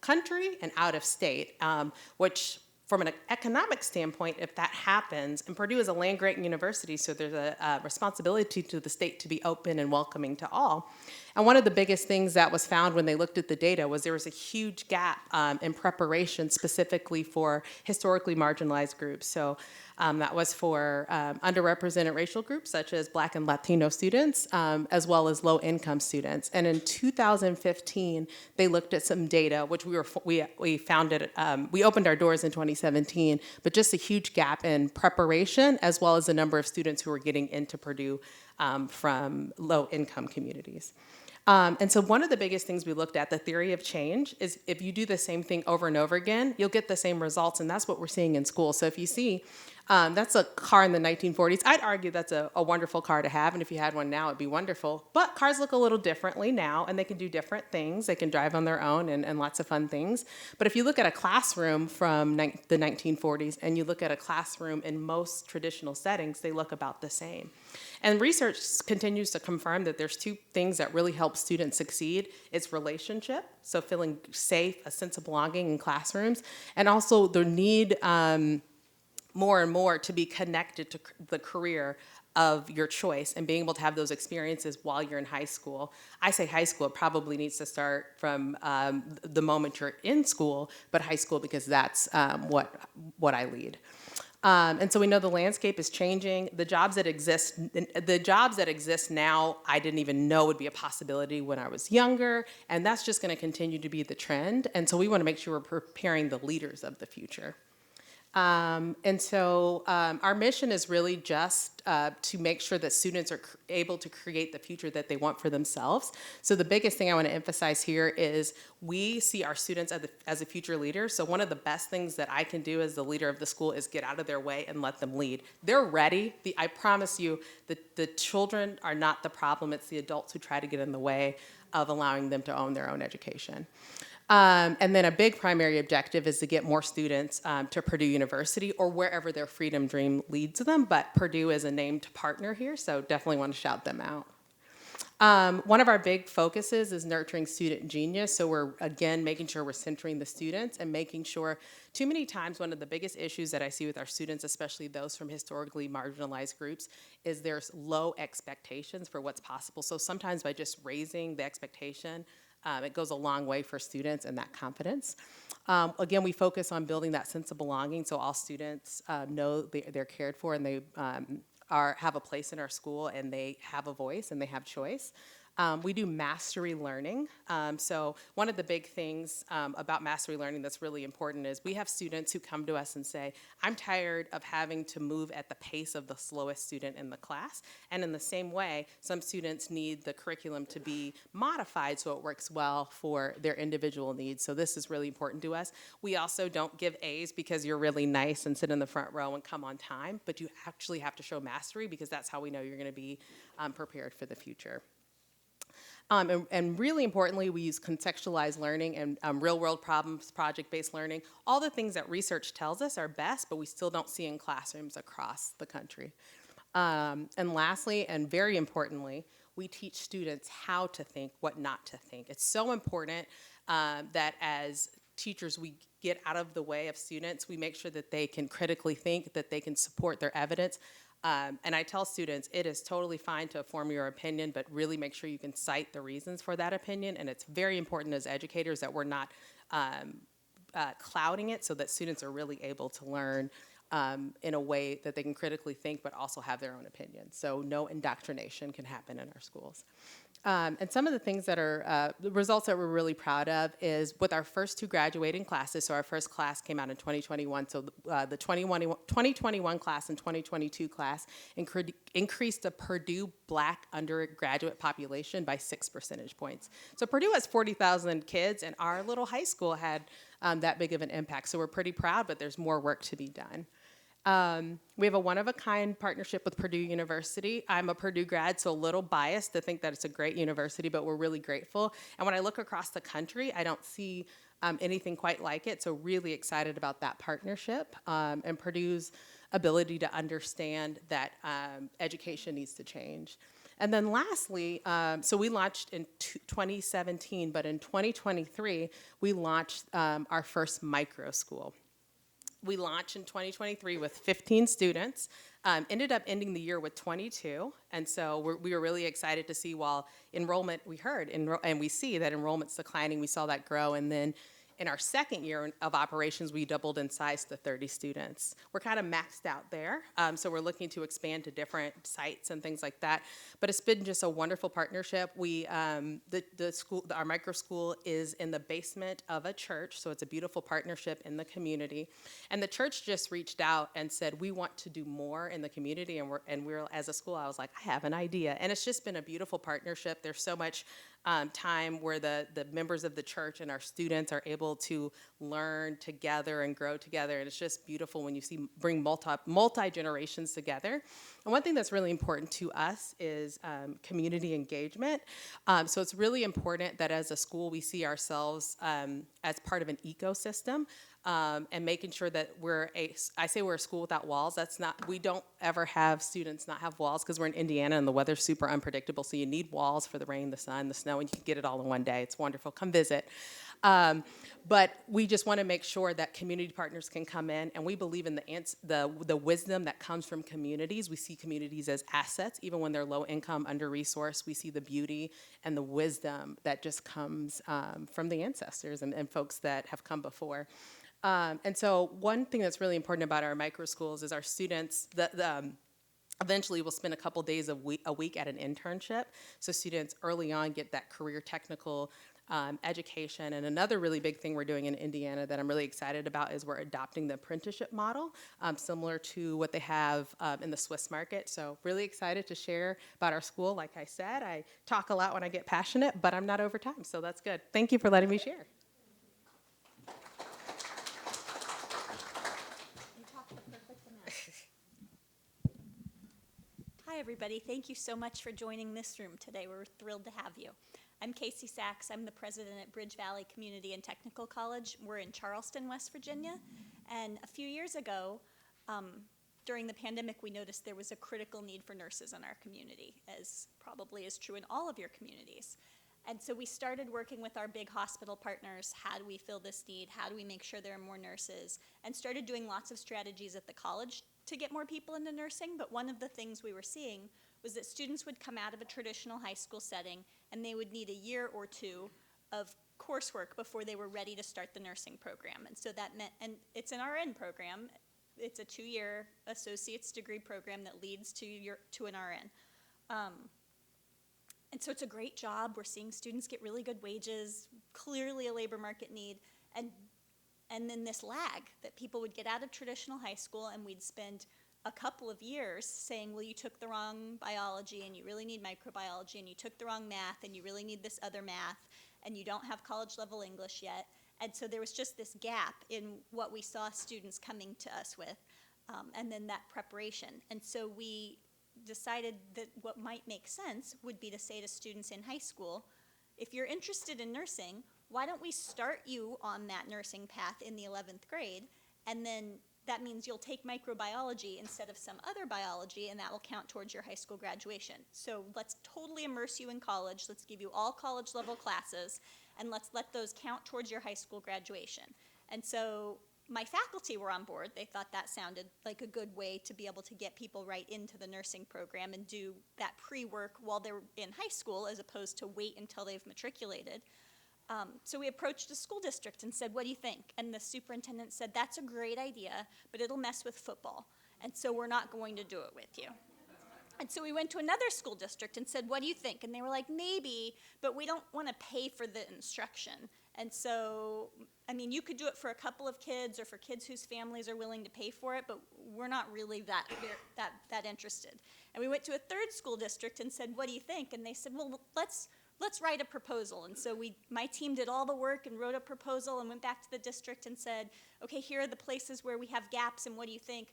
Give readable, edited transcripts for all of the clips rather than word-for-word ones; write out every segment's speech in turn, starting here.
country and out of state, which from an economic standpoint, if that happens, and Purdue is a land-grant university, so there's a responsibility to the state to be open and welcoming to all. And one of the biggest things that was found when they looked at the data was there was a huge gap in preparation specifically for historically marginalized groups. So that was for underrepresented racial groups such as Black and Latino students, as well as low-income students. And in 2015, they looked at some data, which we found it. We opened our doors in 2017, but just a huge gap in preparation, as well as the number of students who were getting into Purdue from low-income communities. And so one of the biggest things we looked at, the theory of change, is if you do the same thing over and over again, you'll get the same results, and that's what we're seeing in school. So if you see, that's a car in the 1940s. I'd argue that's a wonderful car to have, and if you had one now, it'd be wonderful. But cars look a little differently now, and they can do different things. They can drive on their own and lots of fun things. But if you look at a classroom from the 1940s, and you look at a classroom in most traditional settings, they look about the same. And research continues to confirm that there's two things that really help students succeed. It's relationship, so feeling safe, a sense of belonging in classrooms, and also the need more and more to be connected to the career of your choice and being able to have those experiences while you're in high school. I say high school, it probably needs to start from the moment you're in school, but high school because that's what I lead. And so we know the landscape is changing. The jobs that exist now, I didn't even know would be a possibility when I was younger, and that's just going to continue to be the trend. And so we want to make sure we're preparing the leaders of the future. And so our mission is really just to make sure that students are able to create the future that they want for themselves. So the biggest thing I want to emphasize here is we see our students as a future leader. So one of the best things that I can do as the leader of the school is get out of their way and let them lead. They're ready. I promise you that the children are not the problem. It's the adults who try to get in the way of allowing them to own their own education. And then a big primary objective is to get more students to Purdue University or wherever their freedom dream leads them, but Purdue is a named partner here, so definitely want to shout them out. One of our big focuses is nurturing student genius, so we're, again, making sure we're centering the students and making sure, too many times one of the biggest issues that I see with our students, especially those from historically marginalized groups, is there's low expectations for what's possible. So sometimes by just raising the expectation, it goes a long way for students and that confidence. Again, we focus on building that sense of belonging so all students know they're cared for and they have a place in our school and they have a voice and they have choice. We do mastery learning. So one of the big things about mastery learning that's really important is we have students who come to us and say, I'm tired of having to move at the pace of the slowest student in the class. And in the same way, some students need the curriculum to be modified so it works well for their individual needs. So this is really important to us. We also don't give A's because you're really nice and sit in the front row and come on time, but you actually have to show mastery because that's how we know you're going to be prepared for the future. And really importantly, we use contextualized learning and real-world problems, project-based learning, all the things that research tells us are best, but we still don't see in classrooms across the country. And lastly, and very importantly, we teach students how to think, what not to think. It's so important that as teachers, we get out of the way of students. We make sure that they can critically think, that they can support their evidence. And I tell students, it is totally fine to form your opinion, but really make sure you can cite the reasons for that opinion. And it's very important as educators that we're not clouding it so that students are really able to learn in a way that they can critically think, but also have their own opinions. So no indoctrination can happen in our schools. And some of the things that are, the results that we're really proud of is with our first two graduating classes, so our first class came out in 2021, so the 2021 class and 2022 class increased the Purdue Black undergraduate population by 6 percentage points. So Purdue has 40,000 kids, and our little high school had that big of an impact. So we're pretty proud, but there's more work to be done. We have a one-of-a-kind partnership with Purdue University. I'm a Purdue grad, so a little biased to think that it's a great university, but we're really grateful. And when I look across the country, I don't see anything quite like it, so really excited about that partnership and Purdue's ability to understand that education needs to change. And then lastly, so we launched in 2017, but in 2023, we launched our first micro school. We launched in 2023 with 15 students, ended up ending the year with 22. And so we were really excited to see while enrollment, we heard, and we see that enrollment's declining, we saw that grow. And then in our second year of operations, we doubled in size to 30 students. We're kind of maxed out there, so we're looking to expand to different sites and things like that. But it's been just a wonderful partnership. The school, our micro school, is in the basement of a church, so it's a beautiful partnership in the community. And the church just reached out and said, we want to do more in the community, and we're as a school, I was like, I have an idea. And it's just been a beautiful partnership. There's so much time where the members of the church and our students are able to learn together and grow together. And it's just beautiful when you bring multi-generations together. And one thing that's really important to us is community engagement. So it's really important that as a school, we see ourselves as part of an ecosystem. And making sure that I say we're a school without walls. We don't ever have students not have walls because we're in Indiana and the weather's super unpredictable. So you need walls for the rain, the sun, the snow, and you can get it all in one day. It's wonderful. Come visit. But we just want to make sure that community partners can come in, and we believe in the wisdom that comes from communities. We see communities as assets, even when they're low income, under-resourced. We see the beauty and the wisdom that just comes from the ancestors and folks that have come before. And so one thing that's really important about our micro schools is our students, eventually we'll spend a couple days a week at an internship. So students early on get that career technical education. And another really big thing we're doing in Indiana that I'm really excited about is we're adopting the apprenticeship model, similar to what they have in the Swiss market. So really excited to share about our school. Like I said, I talk a lot when I get passionate, but I'm not over time, so that's good. Thank you for letting me share. Hi, everybody. Thank you so much for joining this room today. We're thrilled to have you. I'm Casey Sachs. I'm the president at Bridge Valley Community and Technical College. We're in Charleston, West Virginia. And a few years ago, during the pandemic, we noticed there was a critical need for nurses in our community, as probably is true in all of your communities. And so we started working with our big hospital partners. How do we fill this need? How do we make sure there are more nurses? And started doing lots of strategies at the college to get more people into nursing. But one of the things we were seeing was that students would come out of a traditional high school setting and they would need a year or two of coursework before they were ready to start the nursing program. And so that meant, and it's an RN program, it's a 2-year associate's degree program that leads to an RN. And so it's a great job. We're seeing students get really good wages, clearly a labor market need, and then this lag that people would get out of traditional high school and we'd spend a couple of years saying, well, you took the wrong biology and you really need microbiology, and you took the wrong math and you really need this other math, and you don't have college level English yet. And so there was just this gap in what we saw students coming to us with, and then that preparation. And so we decided that what might make sense would be to say to students in high school, if you're interested in nursing, why don't we start you on that nursing path in the 11th grade, and then that means you'll take microbiology instead of some other biology, and that will count towards your high school graduation. So let's totally immerse you in college. Let's give you all college level classes, and let's let those count towards your high school graduation. And so my faculty were on board. They thought that sounded like a good way to be able to get people right into the nursing program and do that pre-work while they're in high school as opposed to wait until they've matriculated. So we approached the school district and said, what do you think? And the superintendent said, that's a great idea, but it'll mess with football. And so we're not going to do it with you. And so we went to another school district and said, what do you think? And they were like, maybe, but we don't want to pay for the instruction. And so, I mean, you could do it for a couple of kids or for kids whose families are willing to pay for it, but we're not really that interested. And we went to a third school district and said, what do you think? And they said, well, let's write a proposal. And so my team did all the work and wrote a proposal and went back to the district and said, okay, here are the places where we have gaps, and what do you think?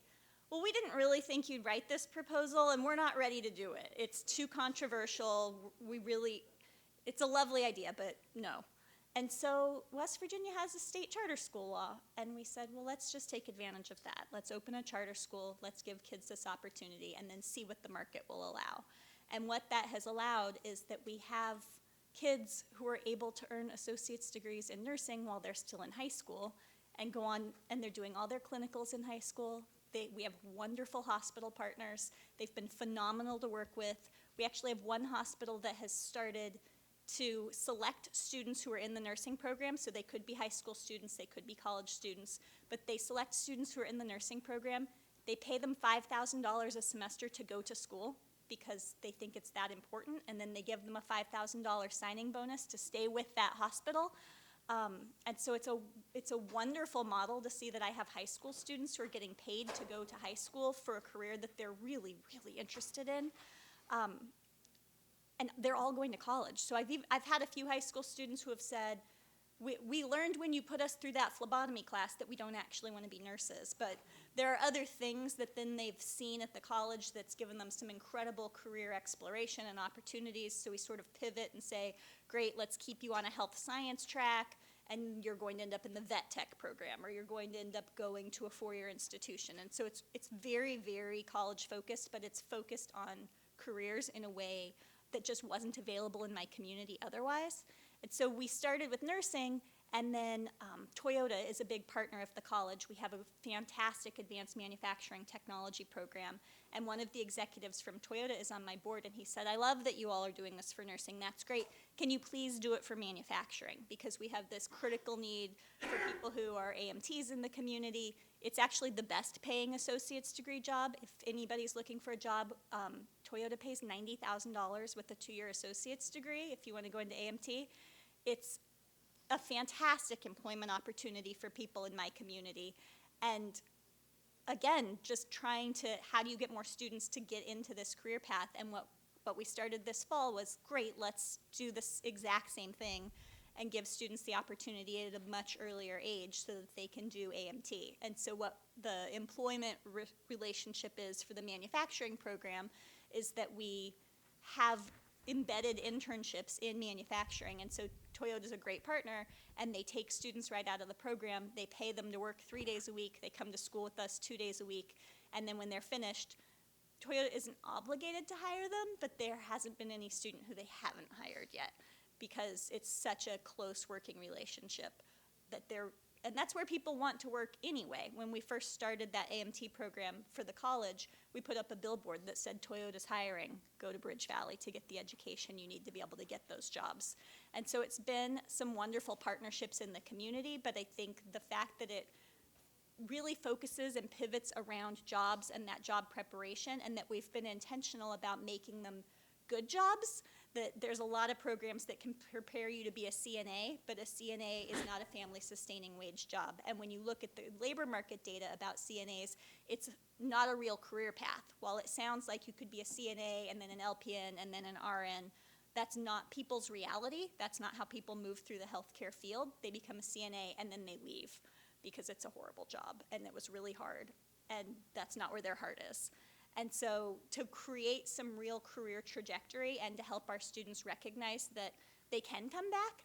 Well, we didn't really think you'd write this proposal, and we're not ready to do it. It's too controversial. It's a lovely idea, but no. And so West Virginia has a state charter school law, and we said, well, let's just take advantage of that. Let's open a charter school. Let's give kids this opportunity and then see what the market will allow. And what that has allowed is that we have kids who are able to earn associate's degrees in nursing while they're still in high school and go on, and they're doing all their clinicals in high school. We have wonderful hospital partners. They've been phenomenal to work with. We actually have one hospital that has started to select students who are in the nursing program, so they could be high school students, they could be college students, but they select students who are in the nursing program. They pay them $5,000 a semester to go to school because they think it's that important, and then they give them a $5,000 signing bonus to stay with that hospital. And so it's a wonderful model to see that I have high school students who are getting paid to go to high school for a career that they're really, really interested in. And they're all going to college. So I've had a few high school students who have said, we learned when you put us through that phlebotomy class that we don't actually want to be nurses, but there are other things that then they've seen at the college that's given them some incredible career exploration and opportunities. So we sort of pivot and say, great, let's keep you on a health science track, and you're going to end up in the vet tech program, or you're going to end up going to a four-year institution. And so it's very, very college focused, but it's focused on careers in a way that just wasn't available in my community otherwise. And so we started with nursing, and then Toyota is a big partner of the college. We have a fantastic advanced manufacturing technology program, and one of the executives from Toyota is on my board, and he said, I love that you all are doing this for nursing. That's great. Can you please do it for manufacturing? Because we have this critical need for people who are AMTs in the community. It's actually the best paying associate's degree job. If anybody's looking for a job, Toyota pays $90,000 with a 2-year associate's degree if you want to go into AMT. It's a fantastic employment opportunity for people in my community. And again, just trying to, how do you get more students to get into this career path? And what we started this fall was, great, let's do this exact same thing and give students the opportunity at a much earlier age so that they can do AMT. And so what the employment relationship is for the manufacturing program is that we have embedded internships in manufacturing. And so Toyota's a great partner, and they take students right out of the program. They pay them to work 3 days a week. They come to school with us 2 days a week. And then when they're finished, Toyota isn't obligated to hire them, but there hasn't been any student who they haven't hired yet, because it's such a close working relationship that and that's where people want to work anyway. When we first started that AMT program for the college, we put up a billboard that said, Toyota's hiring, go to Bridge Valley to get the education you need to be able to get those jobs. And so it's been some wonderful partnerships in the community, but I think the fact that it really focuses and pivots around jobs and that job preparation, and that we've been intentional about making them good jobs, that there's a lot of programs that can prepare you to be a CNA, but a CNA is not a family-sustaining wage job. And when you look at the labor market data about CNAs, it's not a real career path. While it sounds like you could be a CNA and then an LPN and then an RN, that's not people's reality. That's not how people move through the healthcare field. They become a CNA and then they leave because it's a horrible job and it was really hard, and that's not where their heart is. And so to create some real career trajectory and to help our students recognize that they can come back,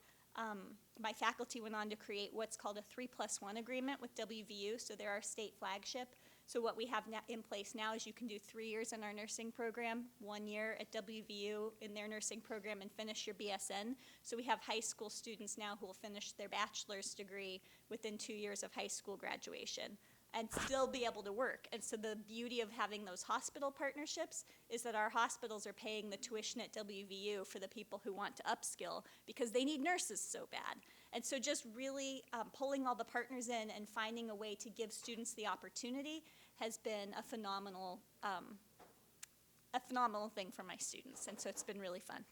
my faculty went on to create what's called a 3+1 agreement with WVU, so they're our state flagship. So what we have in place now is you can do 3 years in our nursing program, 1 year at WVU in their nursing program, and finish your BSN. So we have high school students now who will finish their bachelor's degree within 2 years of high school graduation and still be able to work. And so the beauty of having those hospital partnerships is that our hospitals are paying the tuition at WVU for the people who want to upskill because they need nurses so bad. And so just really pulling all the partners in and finding a way to give students the opportunity has been a phenomenal thing for my students. And so it's been really fun.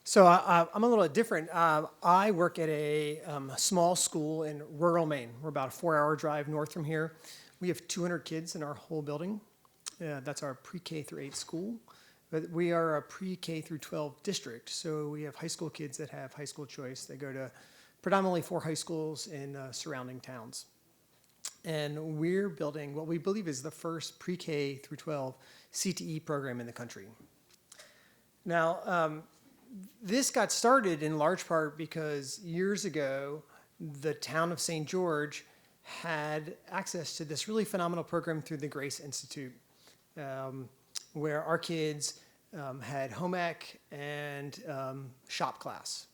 So I'm a little different. I work at a small school in rural Maine. We're about a 4-hour drive north from here. We have 200 kids in our whole building. That's our pre-K through 8 school. But we are a pre-K through 12 district. So we have high school kids that have high school choice. They go to predominantly 4 high schools in surrounding towns. And we're building what we believe is the first pre-K through 12 CTE program in the country. Now, this got started in large part because years ago, the town of St. George had access to this really phenomenal program through the Grace Institute, where our kids had home ec and shop class.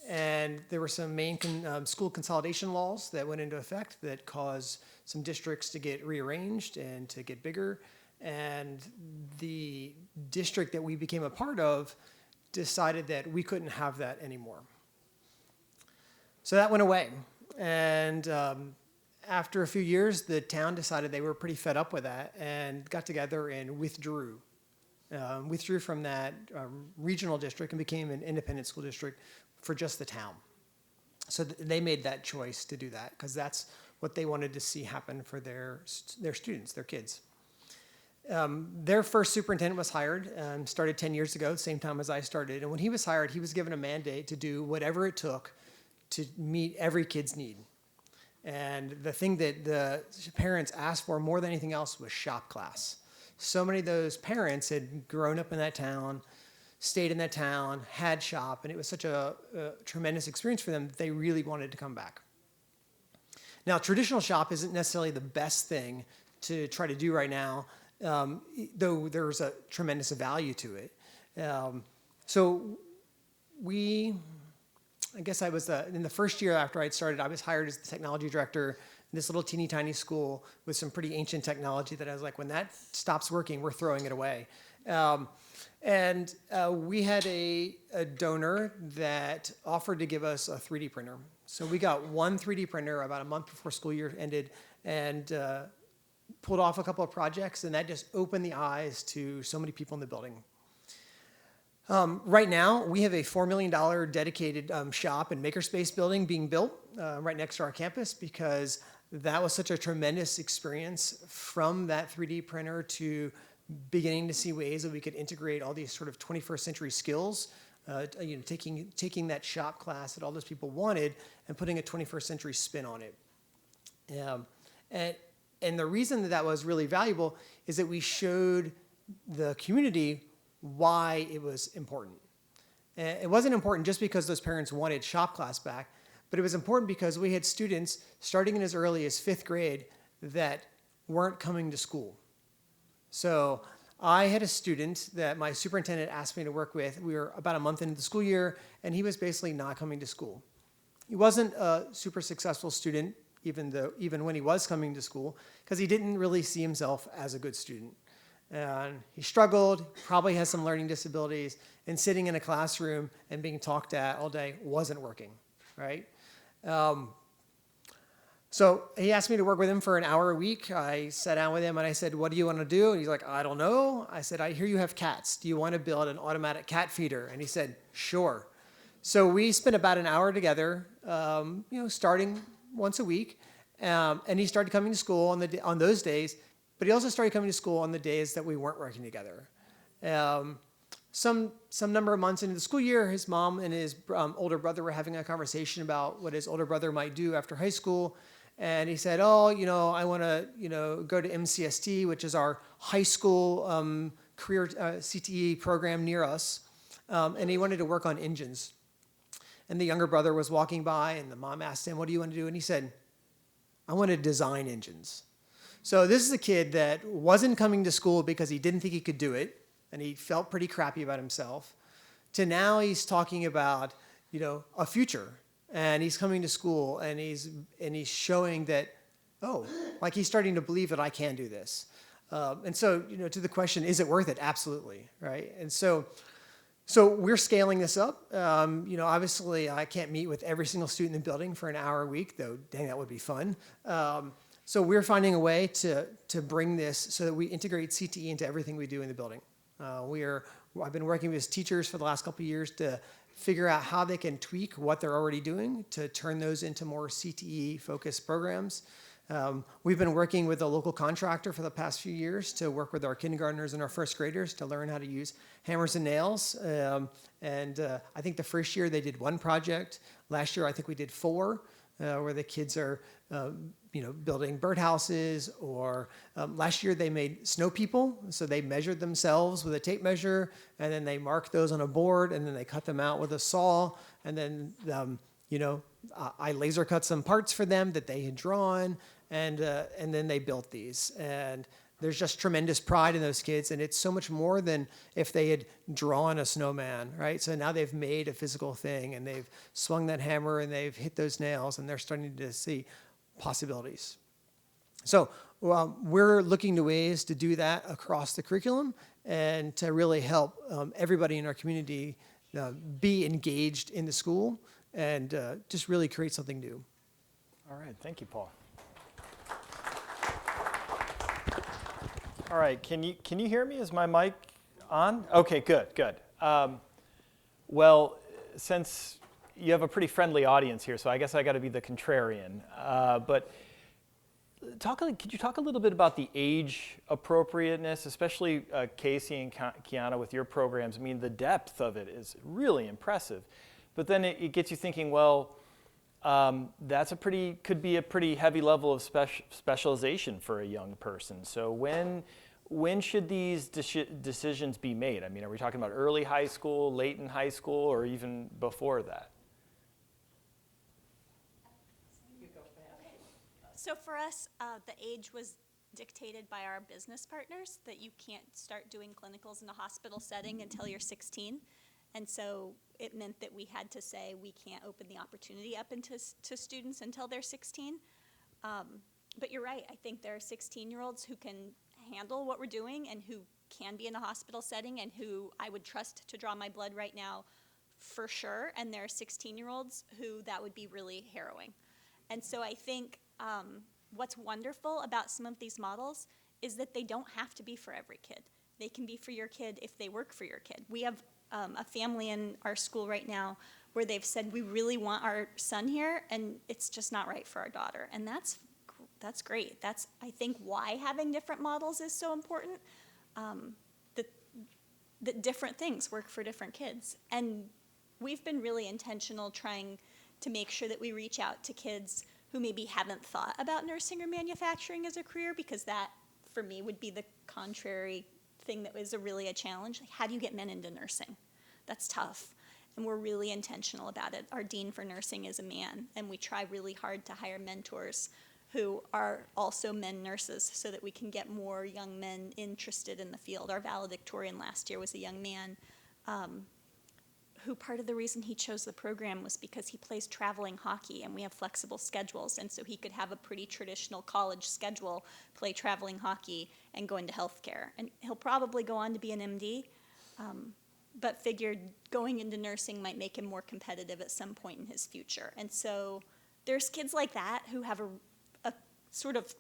And there were some main school consolidation laws that went into effect that caused some districts to get rearranged and to get bigger. And the district that we became a part of decided that we couldn't have that anymore. So that went away. And after a few years, the town decided they were pretty fed up with that and got together and withdrew from that regional district and became an independent school district for just the town. So they made that choice to do that because that's what they wanted to see happen for their students, their kids. Their first superintendent was hired, started 10 years ago, same time as I started. And when he was hired, he was given a mandate to do whatever it took to meet every kid's need. And the thing that the parents asked for more than anything else was shop class. So many of those parents had grown up in that town, stayed in that town, had shop, and it was such a tremendous experience for them that they really wanted to come back. Now, traditional shop isn't necessarily the best thing to try to do right now, though there's a tremendous value to it. I guess I was, in the first year after I'd started, I was hired as the technology director in this little teeny tiny school with some pretty ancient technology that I was like, when that stops working, we're throwing it away. We had a donor that offered to give us a 3D printer. So we got one 3D printer about a month before school year ended and pulled off a couple of projects, and that just opened the eyes to so many people in the building. Right now, we have a $4 million dedicated shop and makerspace building being built right next to our campus because that was such a tremendous experience from that 3D printer to beginning to see ways that we could integrate all these sort of 21st century skills, taking that shop class that all those people wanted and putting a 21st century spin on it. And the reason that was really valuable is that we showed the community why it was important. And it wasn't important just because those parents wanted shop class back, but it was important because we had students starting in as early as 5th grade that weren't coming to school. So I had a student that my superintendent asked me to work with. We were about a month into the school year, and he was basically not coming to school. He wasn't a super successful student, even when he was coming to school, because he didn't really see himself as a good student. And he struggled, probably has some learning disabilities, and sitting in a classroom and being talked at all day wasn't working, right? So he asked me to work with him for an hour a week. I sat down with him and I said, what do you want to do? And he's like, I don't know. I said, I hear you have cats. Do you want to build an automatic cat feeder? And he said, sure. So we spent about an hour together, starting once a week. And he started coming to school on those days, but he also started coming to school on the days that we weren't working together. Some number of months into the school year, his mom and his older brother were having a conversation about what his older brother might do after high school. And he said, I want to, go to MCST, which is our high school career CTE program near us. And he wanted to work on engines. And the younger brother was walking by, and the mom asked him, what do you want to do? And he said, I want to design engines. So this is a kid that wasn't coming to school because he didn't think he could do it, and he felt pretty crappy about himself, to now he's talking about, a future. And he's coming to school, and he's showing that, he's starting to believe that I can do this. And so, to the question, is it worth it? Absolutely, right? And so we're scaling this up. Obviously, I can't meet with every single student in the building for an hour a week, though, dang, that would be fun. So we're finding a way to bring this so that we integrate CTE into everything we do in the building. I've been working with teachers for the last couple of years to figure out how they can tweak what they're already doing to turn those into more CTE-focused programs. We've been working with a local contractor for the past few years to work with our kindergartners and our first graders to learn how to use hammers and nails. I think the first year they did 1 project. Last year I think we did 4, where the kids are building birdhouses, or last year they made snow people. So they measured themselves with a tape measure, and then they marked those on a board, and then they cut them out with a saw, and then I laser cut some parts for them that they had drawn, and then they built these. And there's just tremendous pride in those kids, and it's so much more than if they had drawn a snowman, right? So now they've made a physical thing, and they've swung that hammer, and they've hit those nails, and they're starting to see possibilities. So we're looking to ways to do that across the curriculum and to really help everybody in our community be engaged in the school and just really create something new. All right, thank you, Paul. All right, can you hear me? Is my mic on? Okay, good. Well, since you have a pretty friendly audience here, so I guess I got to be the contrarian. But could you talk a little bit about the age appropriateness, especially Casey and Keeanna with your programs? I mean, the depth of it is really impressive. But then it gets you thinking, well, that's could be a pretty heavy level of specialization for a young person. So when should these decisions be made? I mean, are we talking about early high school, late in high school, or even before that? So for us, the age was dictated by our business partners, that you can't start doing clinicals in a hospital setting until you're 16. And so it meant that we had to say we can't open the opportunity up to students until they're 16. But you're right, I think there are 16-year-olds who can handle what we're doing and who can be in a hospital setting and who I would trust to draw my blood right now for sure. And there are 16-year-olds who that would be really harrowing. And so I think what's wonderful about some of these models is that they don't have to be for every kid. They can be for your kid if they work for your kid. We have a family in our school right now where they've said, we really want our son here, and it's just not right for our daughter. And that's great. That's, I think, why having different models is so important, that different things work for different kids. And we've been really intentional trying to make sure that we reach out to kids who maybe haven't thought about nursing or manufacturing as a career, because that, for me, would be the contrary thing that was really a challenge. Like, how do you get men into nursing? That's tough. And we're really intentional about it. Our dean for nursing is a man, and we try really hard to hire mentors who are also men nurses so that we can get more young men interested in the field. Our valedictorian last year was a young man who part of the reason he chose the program was because he plays traveling hockey, and we have flexible schedules, and so he could have a pretty traditional college schedule, play traveling hockey, and go into healthcare. And he'll probably go on to be an MD, but figured going into nursing might make him more competitive at some point in his future. And so there's kids like that who have a sort of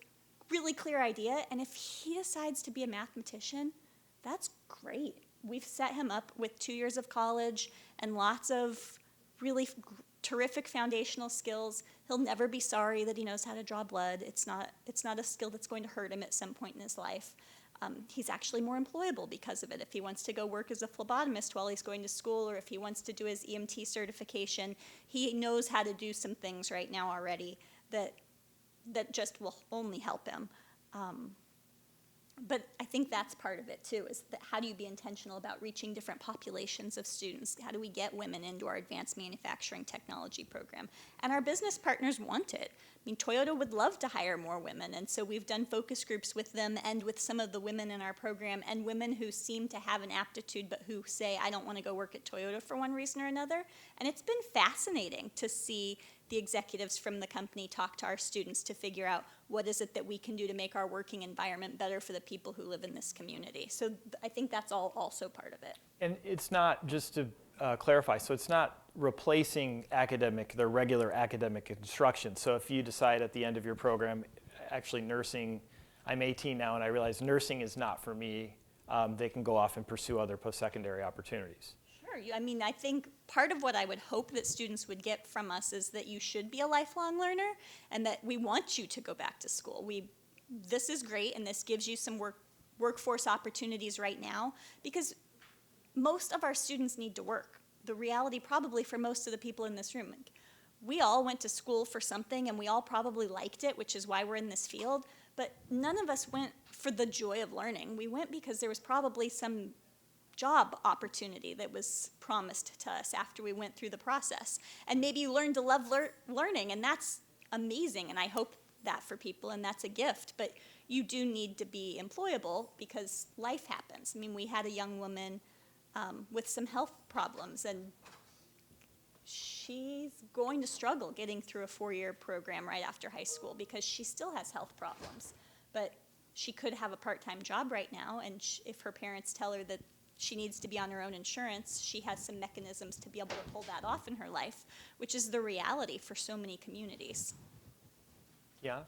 really clear idea, and if he decides to be a mathematician, that's great. We've set him up with 2 years of college and lots of really terrific foundational skills. He'll never be sorry that he knows how to draw blood. It's not a skill that's going to hurt him at some point in his life. He's actually more employable because of it. If he wants to go work as a phlebotomist while he's going to school, or if he wants to do his EMT certification, he knows how to do some things right now already that just will only help him. But I think that's part of it too, is that how do you be intentional about reaching different populations of students? How do we get women into our advanced manufacturing technology program? And our business partners want it. I mean, Toyota would love to hire more women, and so we've done focus groups with them and with some of the women in our program, and women who seem to have an aptitude but who say, I don't want to go work at Toyota for one reason or another. And it's been fascinating to see the executives from the company talk to our students to figure out what is it that we can do to make our working environment better for the people who live in this community. So I think that's all also part of it. And it's not, just to clarify, so it's not replacing the regular academic instruction. So if you decide at the end of your program, actually nursing, I'm 18 now and I realize nursing is not for me, they can go off and pursue other post-secondary opportunities. I mean, I think part of what I would hope that students would get from us is that you should be a lifelong learner and that we want you to go back to school. This is great, and this gives you some workforce opportunities right now, because most of our students need to work. The reality probably for most of the people in this room, like, we all went to school for something and we all probably liked it, which is why we're in this field, but none of us went for the joy of learning. We went because there was probably some job opportunity that was promised to us after we went through the process. And maybe you learn to love learning, and that's amazing, and I hope that for people, and that's a gift. But you do need to be employable because life happens. I mean, we had a young woman with some health problems, and she's going to struggle getting through a 4-year program right after high school because she still has health problems. But she could have a part-time job right now, and if her parents tell her that she needs to be on her own insurance, she has some mechanisms to be able to pull that off in her life, which is the reality for so many communities. Yeah.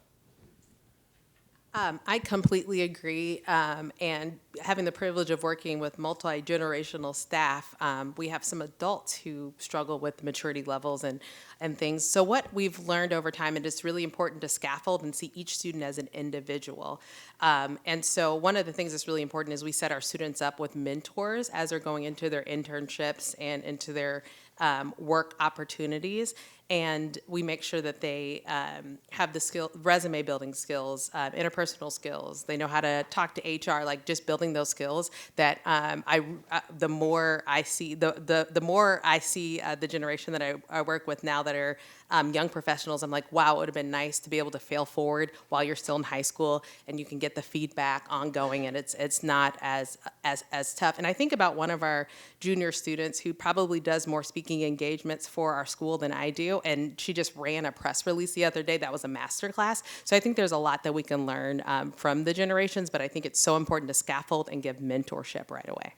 I completely agree, and having the privilege of working with multi-generational staff, we have some adults who struggle with maturity levels and things. So what we've learned over time, and it's really important to scaffold and see each student as an individual. And so one of the things that's really important is we set our students up with mentors as they're going into their internships and into their work opportunities. And we make sure that they have the resume building skills, interpersonal skills. They know how to talk to HR, like just building those skills. That the more I see the more I see the generation that I work with now that are young professionals, I'm like, wow, it would have been nice to be able to fail forward while you're still in high school, and you can get the feedback ongoing, and it's not as tough. And I think about one of our junior students who probably does more speaking engagements for our school than I do. And she just ran a press release the other day that was a master class. So I think there's a lot that we can learn from the generations, but I think it's so important to scaffold and give mentorship right away.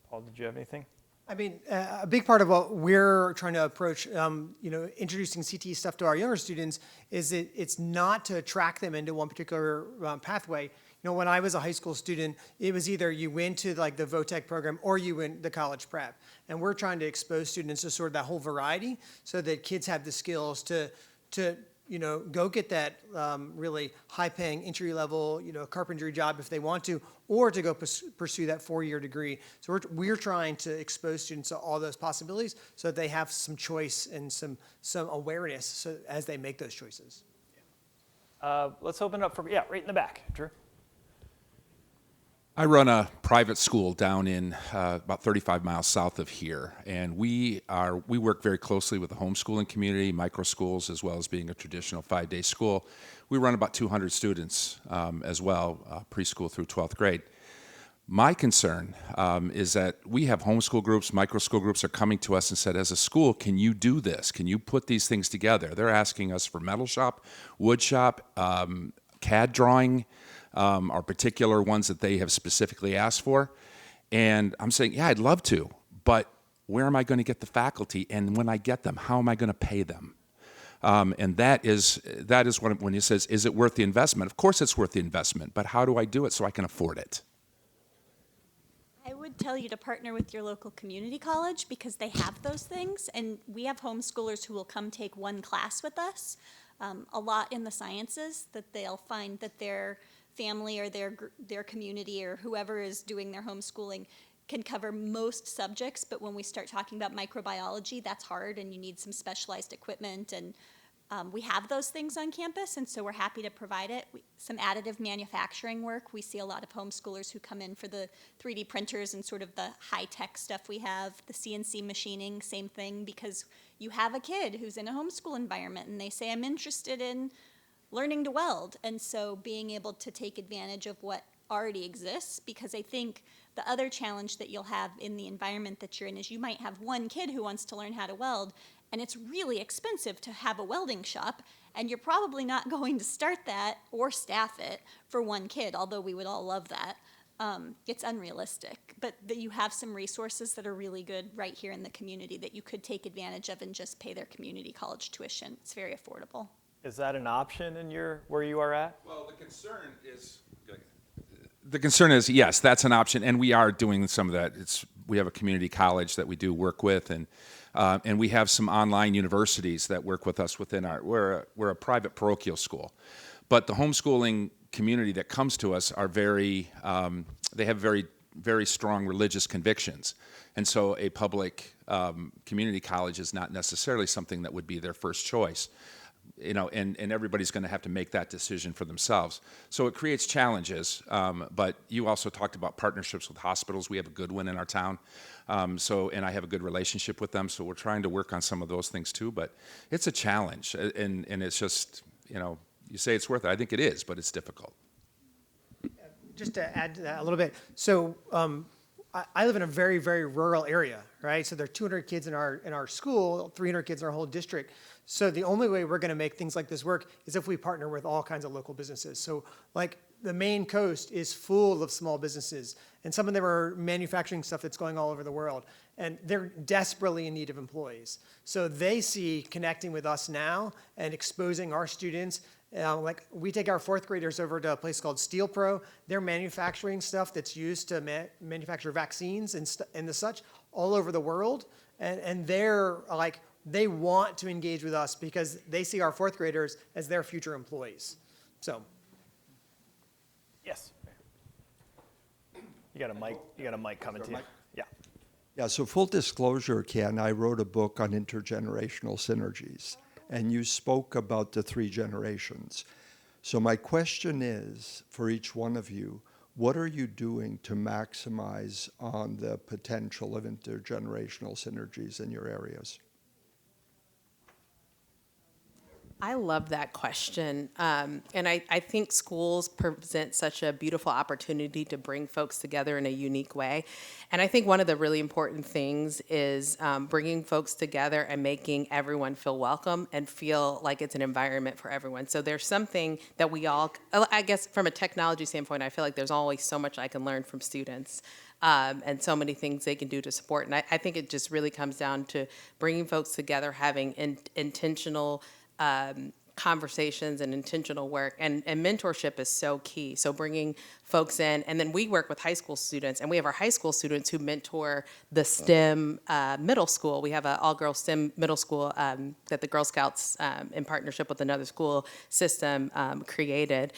Paul, did you have anything? I mean, a big part of what we're trying to approach, introducing CTE stuff to our younger students is it's not to track them into one particular pathway. You know, when I was a high school student, it was either you went to like the VOTEC program or you went the college prep. And we're trying to expose students to sort of that whole variety so that kids have the skills to go get that really high-paying entry-level, carpentry job if they want to, or to go pursue that 4-year degree. So we're trying to expose students to all those possibilities so that they have some choice and some awareness as they make those choices. Let's open it up for, right in the back, Drew. I run a private school down in about 35 miles south of here, and we work very closely with the homeschooling community, micro schools, as well as being a traditional 5-day school. We run about 200 students as well, preschool through 12th grade. My concern is that we have homeschool groups, micro school groups are coming to us and said, as a school, can you do this? Can you put these things together? They're asking us for metal shop, wood shop, CAD drawing, are particular ones that they have specifically asked for. And I'm saying, yeah, I'd love to, but where am I going to get the faculty? And when I get them, how am I going to pay them? And that is when he says, is it worth the investment? Of course it's worth the investment, but how do I do it so I can afford it? I would tell you to partner with your local community college because they have those things, and we have homeschoolers who will come take one class with us, a lot in the sciences, that they'll find that their family or their community or whoever is doing their homeschooling can cover most subjects, but when we start talking about microbiology, that's hard and you need some specialized equipment, and we have those things on campus, and so we're happy to provide it. Some additive manufacturing work. We see a lot of homeschoolers who come in for the 3D printers and sort of the high-tech stuff we have, the CNC machining, same thing, because you have a kid who's in a homeschool environment and they say, I'm interested in learning to weld, and so being able to take advantage of what already exists, because I think the other challenge that you'll have in the environment that you're in is you might have one kid who wants to learn how to weld, and it's really expensive to have a welding shop, and you're probably not going to start that or staff it for one kid, although we would all love that. It's unrealistic, but that you have some resources that are really good right here in the community that you could take advantage of and just pay their community college tuition. It's very affordable. Is that an option in where you are at? Well, the concern is, yes, that's an option, and we are doing some of that. We have a community college that we do work with, and we have some online universities that work with us within we're a private parochial school. But the homeschooling community that comes to us are they have very, very strong religious convictions. And so a public community college is not necessarily something that would be their first choice. and everybody's going to have to make that decision for themselves. So it creates challenges. But you also talked about partnerships with hospitals. We have a good one in our town. And I have a good relationship with them. So we're trying to work on some of those things too. But it's a challenge. And it's just, you say it's worth it. I think it is, but it's difficult. Just to add to that a little bit, so I live in a very, very rural area, right? So there are 200 kids in our school, 300 kids in our whole district. So the only way we're going to make things like this work is if we partner with all kinds of local businesses. So like the Maine coast is full of small businesses, and some of them are manufacturing stuff that's going all over the world, and they're desperately in need of employees. So they see connecting with us now and exposing our students. Like we take our fourth graders over to a place called Steel Pro. They're manufacturing stuff that's used to manufacture vaccines and the such all over the world. And they're like, they want to engage with us because they see our fourth graders as their future employees. So. Yes. You got a mic coming to you. Yeah. Yeah, so full disclosure, Ken, I wrote a book on intergenerational synergies, and you spoke about the 3 generations. So my question is, for each one of you, what are you doing to maximize on the potential of intergenerational synergies in your areas? I love that question. And I think schools present such a beautiful opportunity to bring folks together in a unique way. And I think one of the really important things is bringing folks together and making everyone feel welcome and feel like it's an environment for everyone. So there's something that we all, I guess from a technology standpoint, I feel like there's always so much I can learn from students. And so many things they can do to support. And I think it just really comes down to bringing folks together, having intentional conversations and intentional work, and mentorship is so key. So bringing folks in, and then we work with high school students, and we have our high school students who mentor the STEM middle school. We have an all-girls STEM middle school that the Girl Scouts, in partnership with another school system, created.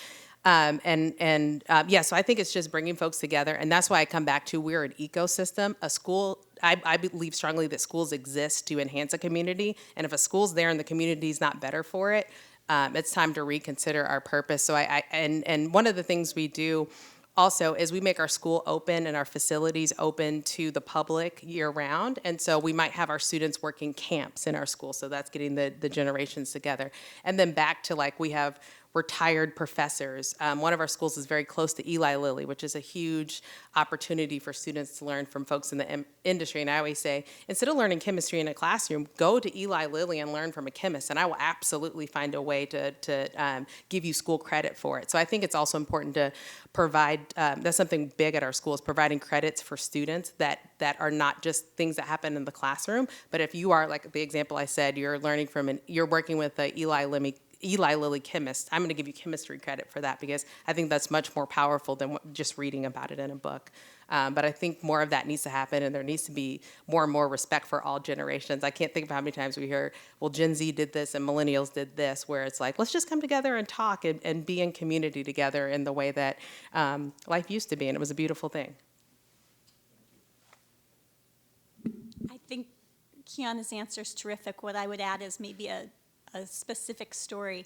So I think it's just bringing folks together, and that's why I come back to we're an ecosystem. A school, I believe strongly that schools exist to enhance a community, and if a school's there and the community is not better for it, it's time to reconsider our purpose. So and one of the things we do also is we make our school open and our facilities open to the public year round. And so we might have our students working camps in our school. So that's getting the generations together. And then back to like we have retired professors. One of our schools is very close to Eli Lilly, which is a huge opportunity for students to learn from folks in the industry. And I always say, instead of learning chemistry in a classroom, go to Eli Lilly and learn from a chemist. And I will absolutely find a way to give you school credit for it. So I think it's also important to provide, that's something big at our schools, providing credits for students that are not just things that happen in the classroom, but if you are, like the example I said, you're learning from you're working with a Eli Lilly chemist, I'm going to give you chemistry credit for that because I think that's much more powerful than just reading about it in a book. But I think more of that needs to happen, and there needs to be more and more respect for all generations. I can't think of how many times we hear, well, Gen Z did this and millennials did this, where it's like, let's just come together and talk and be in community together in the way that life used to be, and it was a beautiful thing. I think Keeanna's answer is terrific. What I would add is maybe a specific story,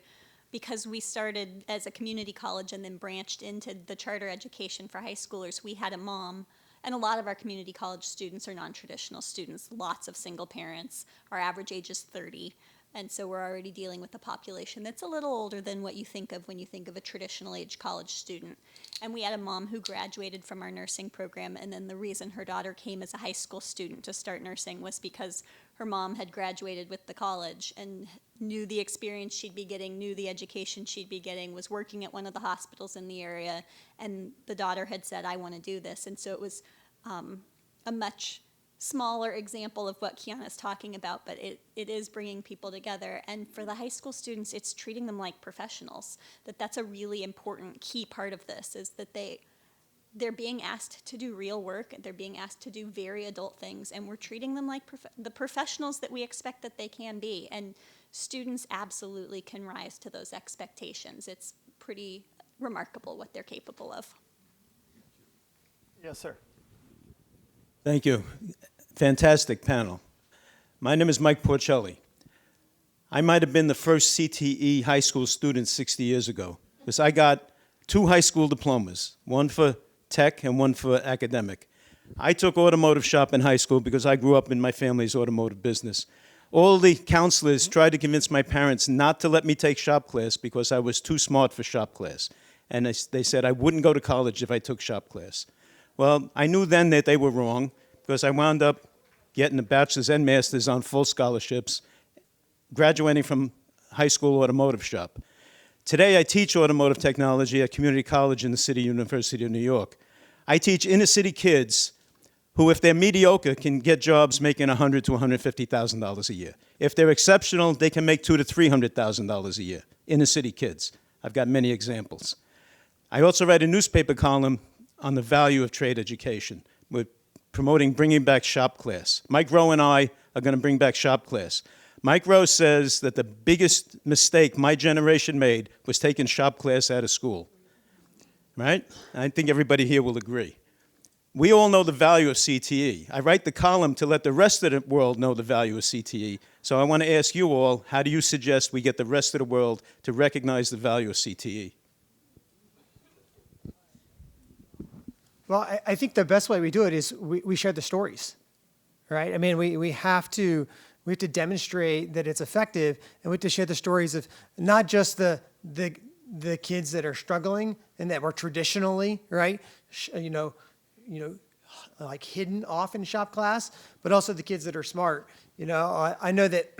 because we started as a community college and then branched into the charter education for high schoolers. We had a mom, and a lot of our community college students are non-traditional students, lots of single parents. Our average age is 30, and so we're already dealing with a population that's a little older than what you think of when you think of a traditional age college student. And we had a mom who graduated from our nursing program, and then the reason her daughter came as a high school student to start nursing was because her mom had graduated with the college and knew the experience she'd be getting, knew the education she'd be getting, was working at one of the hospitals in the area, and the daughter had said, I want to do this. And so it was a much smaller example of what Keeanna's talking about, but it is bringing people together. And for the high school students, it's treating them like professionals. That's a really important key part of this, is that they're being asked to do real work, they're being asked to do very adult things, and we're treating them like the professionals that we expect that they can be. And students absolutely can rise to those expectations. It's pretty remarkable what they're capable of. Yes, sir. Thank you. Fantastic panel. My name is Mike Porcelli. I might have been the first CTE high school student 60 years ago, because I got 2 high school diplomas, one for tech and one for academic. I took automotive shop in high school because I grew up in my family's automotive business. All the counselors tried to convince my parents not to let me take shop class because I was too smart for shop class. And they said I wouldn't go to college if I took shop class. Well, I knew then that they were wrong because I wound up getting a bachelor's and master's on full scholarships, graduating from high school automotive shop. Today, I teach automotive technology at community college in the City University of New York. I teach inner city kids who, if they're mediocre, can get jobs making $100,000 to $150,000 a year. If they're exceptional, they can make $200,000 to $300,000 a year. Inner city kids. I've got many examples. I also write a newspaper column on the value of trade education. We're promoting bringing back shop class. Mike Rowe and I are going to bring back shop class. Mike Rowe says that the biggest mistake my generation made was taking shop class out of school. Right? I think everybody here will agree. We all know the value of CTE. I write the column to let the rest of the world know the value of CTE. So I want to ask you all, how do you suggest we get the rest of the world to recognize the value of CTE? Well, I think the best way we do it is we share the stories, right? I mean, we have to demonstrate that it's effective, and we have to share the stories of not just the kids that are struggling and that were traditionally, right, like hidden off in shop class, but also the kids that are smart. You know, I know that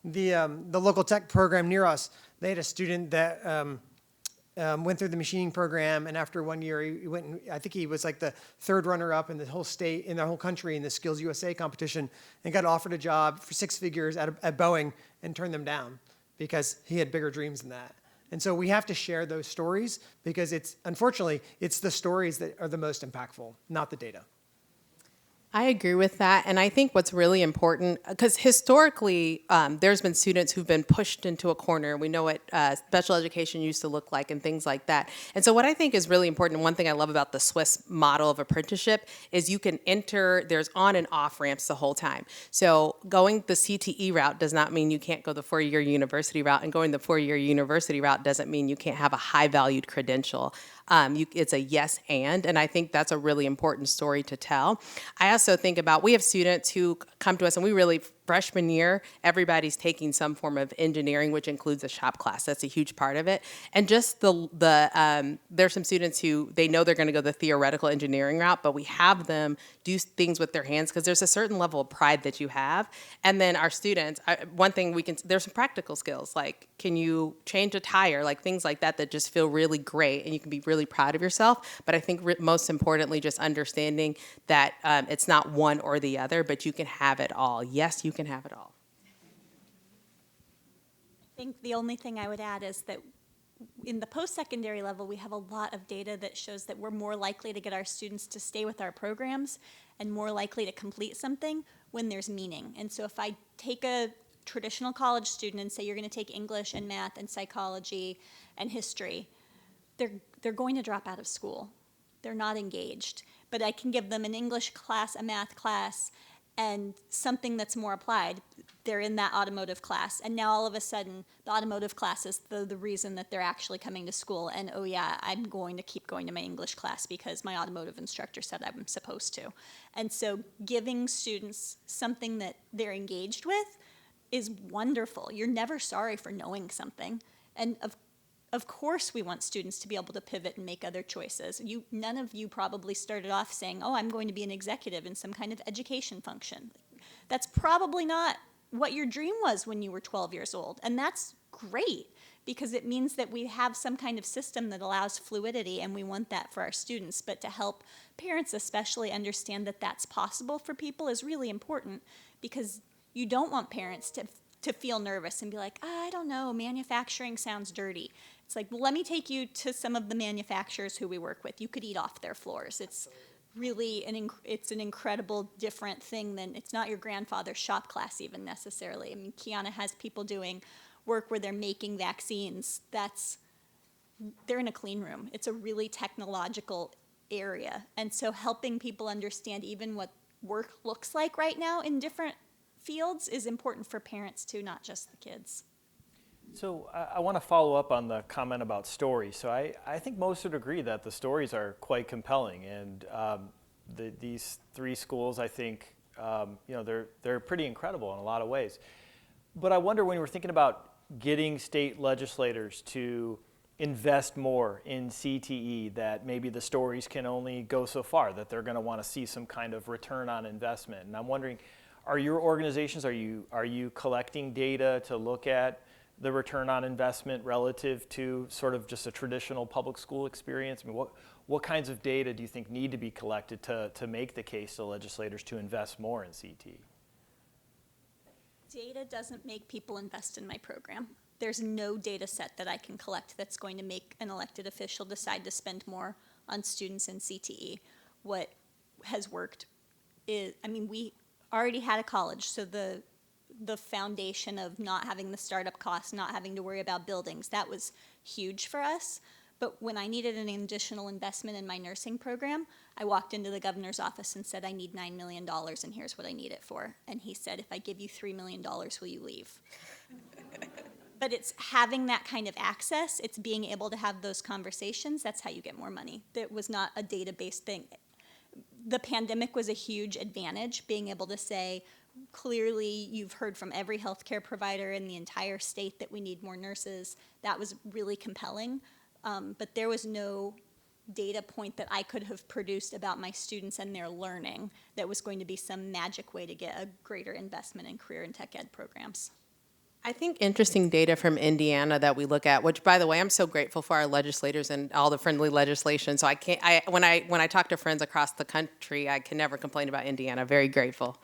the local tech program near us, they had a student that went through the machining program, and after 1 year, he went. And I think he was like the 3rd runner-up in the whole state, in the whole country, in the Skills USA competition, and got offered a job for 6 figures at Boeing, and turned them down because he had bigger dreams than that. And so we have to share those stories because unfortunately, it's the stories that are the most impactful, not the data. I agree with that. And I think what's really important, because historically, there's been students who've been pushed into a corner. We know what special education used to look like and things like that. And so what I think is really important, one thing I love about the Swiss model of apprenticeship is you can enter, there's on and off ramps the whole time. So going the CTE route does not mean you can't go the 4-year university route, and going the 4-year university route doesn't mean you can't have a high valued credential. It's a yes and I think that's a really important story to tell. I also think about, we have students who come to us and we really, freshman year, everybody's taking some form of engineering, which includes a shop class. That's a huge part of it. And just there's some students who, they know they're gonna go the theoretical engineering route, but we have them do things with their hands because there's a certain level of pride that you have. And then our students, one thing there's some practical skills, like can you change a tire, like things like that that just feel really great and you can be really proud of yourself. But I think most importantly, just understanding that it's not one or the other, but you can have it all. Yes, you can have it all. I think the only thing I would add is that in the post-secondary level, we have a lot of data that shows that we're more likely to get our students to stay with our programs and more likely to complete something when there's meaning. And so if I take a traditional college student and say you're going to take English and math and psychology and history, they're going to drop out of school. They're not engaged. But I can give them an English class, a math class, and something that's more applied. They're in that automotive class, and now all of a sudden, the automotive class is the reason that they're actually coming to school, and oh yeah, I'm going to keep going to my English class because my automotive instructor said I'm supposed to. And so giving students something that they're engaged with is wonderful. You're never sorry for knowing something, and of course we want students to be able to pivot and make other choices. None of you probably started off saying, oh, I'm going to be an executive in some kind of education function. That's probably not what your dream was when you were 12 years old. And that's great because it means that we have some kind of system that allows fluidity, and we want that for our students. But to help parents especially understand that that's possible for people is really important, because you don't want parents to feel nervous and be like, I don't know, manufacturing sounds dirty. It's like, well, let me take you to some of the manufacturers who we work with. You could eat off their floors. It's really it's an incredible different thing than, it's not your grandfather's shop class even necessarily. I mean, Keeanna has people doing work where they're making vaccines. They're in a clean room. It's a really technological area. And so helping people understand even what work looks like right now in different fields is important for parents too, not just the kids. So I want to follow up on the comment about stories. So I think most would agree that the stories are quite compelling, and these three schools, I think, they're pretty incredible in a lot of ways. But I wonder, when we're thinking about getting state legislators to invest more in CTE, that maybe the stories can only go so far, that they're going to want to see some kind of return on investment. And I'm wondering, are your organizations, are you collecting data to look at the return on investment relative to sort of just a traditional public school experience? I mean, what kinds of data do you think need to be collected to make the case to legislators to invest more in CTE? Data doesn't make people invest in my program. There's no data set that I can collect that's going to make an elected official decide to spend more on students in CTE. What has worked is, we already had a college, so the foundation of not having the startup costs, not having to worry about buildings, that was huge for us. But when I needed an additional investment in my nursing program, I walked into the governor's office and said, I need $9 million, and here's what I need it for. And he said, if I give you $3 million, will you leave? But it's having that kind of access, it's being able to have those conversations, that's how you get more money. That was not a data-based thing. The pandemic was a huge advantage, being able to say, clearly you've heard from every healthcare provider in the entire state that we need more nurses. That was really compelling. But there was no data point that I could have produced about my students and their learning that was going to be some magic way to get a greater investment in career and tech ed programs. I think interesting data from Indiana that we look at, which, by the way, I'm so grateful for our legislators and all the friendly legislation. So when I talk to friends across the country, I can never complain about Indiana. Very grateful.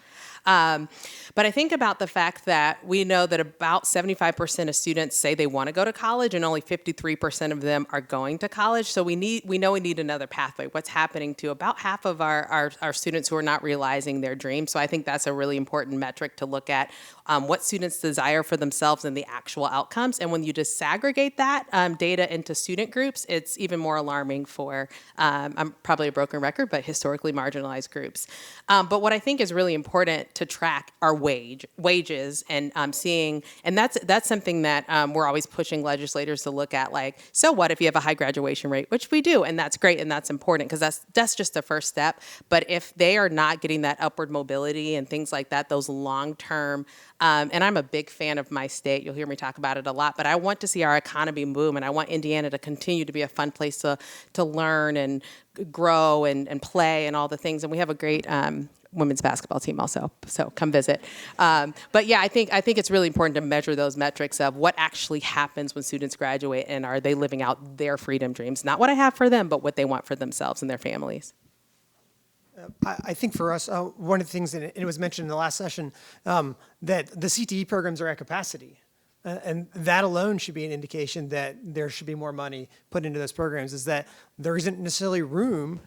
But I think about the fact that we know that about 75% of students say they want to go to college, and only 53% of them are going to college. So we know we need another pathway. What's happening to about half of our students who are not realizing their dreams? So I think that's a really important metric to look at, what students desire for themselves and the actual outcomes. And when you disaggregate that data into student groups, it's even more alarming for, I'm probably a broken record, but historically marginalized groups. But what I think is really important to track are wages and seeing, and that's something that we're always pushing legislators to look at, like, so what if you have a high graduation rate, which we do, and that's great and that's important because that's just the first step. But if they are not getting that upward mobility and things like that, those long-term, and I'm a big fan of my state. You'll hear me talk about it a lot, but I want to see our economy boom, and I want Indiana to continue to be a fun place to learn and grow and play and all the things. And we have a great women's basketball team also, so come visit. But yeah, I think it's really important to measure those metrics of what actually happens when students graduate, and are they living out their freedom dreams? Not what I have for them, but what they want for themselves and their families. I think for us, one of the things, and it was mentioned in the last session, that the CTE programs are at capacity. And that alone should be an indication that there should be more money put into those programs, is that there isn't necessarily room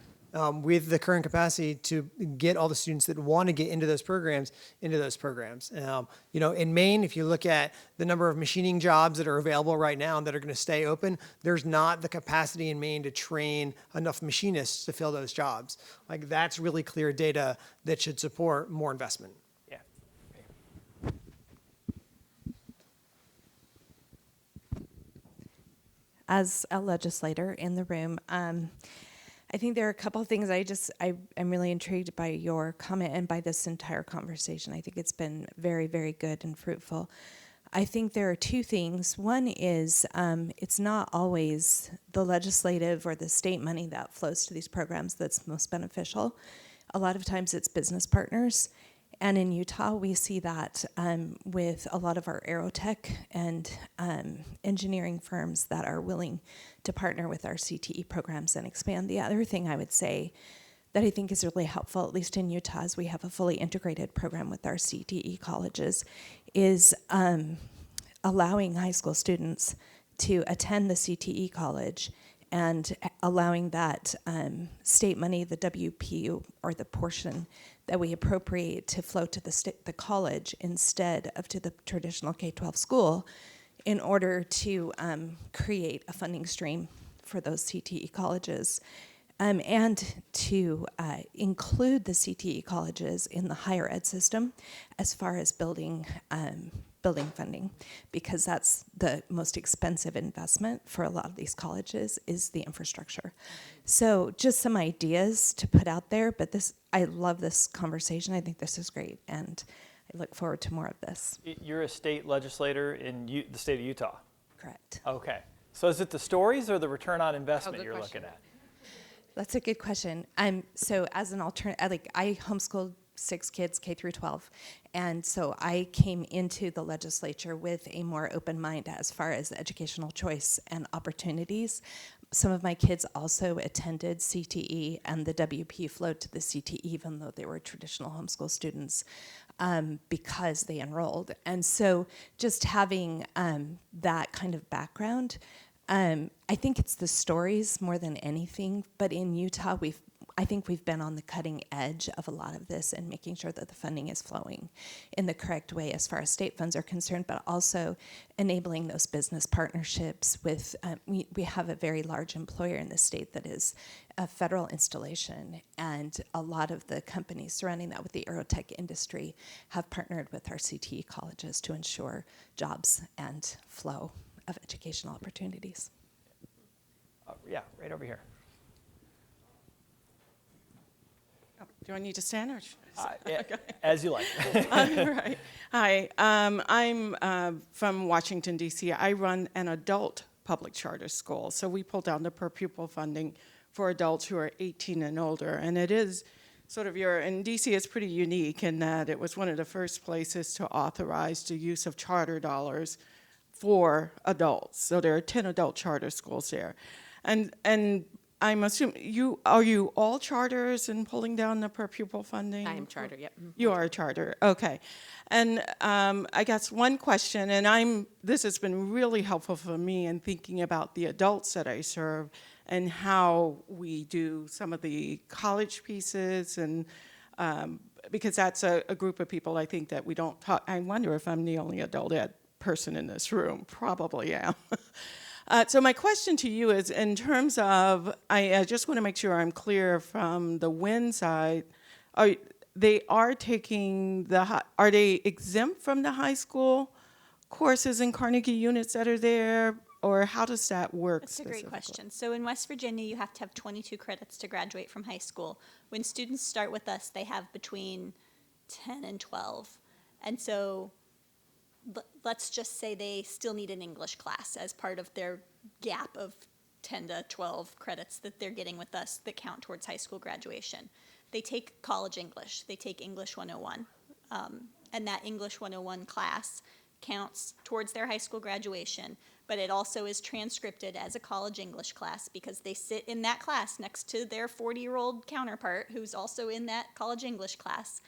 with the current capacity to get all the students that want to get into those programs into those programs. In Maine, if you look at the number of machining jobs that are available right now and that are going to stay open, there's not the capacity in Maine to train enough machinists to fill those jobs. Like, that's really clear data that should support more investment. Yeah. As a legislator in the room, I think there are a couple of things I'm really intrigued by your comment and by this entire conversation. I think it's been very, very good and fruitful. I think there are two things. One is it's not always the legislative or the state money that flows to these programs that's most beneficial. A lot of times it's business partners. And in Utah, we see that with a lot of our aerotech and engineering firms that are willing to partner with our CTE programs and expand. The other thing I would say that I think is really helpful, at least in Utah, is we have a fully integrated program with our CTE colleges, is allowing high school students to attend the CTE college and allowing that state money, the WPU, or the portion that we appropriate, to flow to the college instead of to the traditional K-12 school, in order to create a funding stream for those CTE colleges. and to include the CTE colleges in the higher ed system as far as building funding, because that's the most expensive investment for a lot of these colleges is the infrastructure. So just some ideas to put out there, but I love this conversation. I think this is great, and I look forward to more of this. You're a state legislator in the state of Utah. Correct. Okay. So is it the stories or the return on investment good you're question. looking at? That's a good question. So as an alternative, I homeschooled 6 kids, K through 12. And so I came into the legislature with a more open mind as far as educational choice and opportunities. Some of my kids also attended CTE, and the WP flowed to the CTE even though they were traditional homeschool students because they enrolled. And so just having that kind of background, I think it's the stories more than anything, but in Utah, I think we've been on the cutting edge of a lot of this and making sure that the funding is flowing in the correct way as far as state funds are concerned, but also enabling those business partnerships with, we have a very large employer in the state that is a federal installation, and a lot of the companies surrounding that with the aerotech industry have partnered with our CTE colleges to ensure jobs and flow of educational opportunities. Yeah, right over here. Do I need to stand or? As you like. All right. Hi, I'm from Washington, D.C. I run an adult public charter school. So we pull down the per pupil funding for adults who are 18 and older. And it is sort of and D.C. is pretty unique in that it was one of the first places to authorize the use of charter dollars for adults. So there are 10 adult charter schools there. And I'm assuming, are you all charters and pulling down the per pupil funding? I am charter, yep. You are a charter, okay. And I guess one question, and this has been really helpful for me in thinking about the adults that I serve and how we do some of the college pieces, and because that's a group of people I think that we don't talk. I wonder if I'm the only adult ed person in this room. Probably am. So my question to you is, in terms of, I just want to make sure I'm clear from the WIN side, are they exempt from the high school courses and Carnegie units that are there, or how does that work? That's a great question. So in West Virginia, you have to have 22 credits to graduate from high school. When students start with us, they have between 10 and 12. And so let's just say they still need an English class as part of their gap of 10 to 12 credits that they're getting with us that count towards high school graduation. They take college English. They take English 101. And that English 101 class counts towards their high school graduation, but it also is transcripted as a college English class because they sit in that class next to their 40-year-old counterpart who's also in that college English class.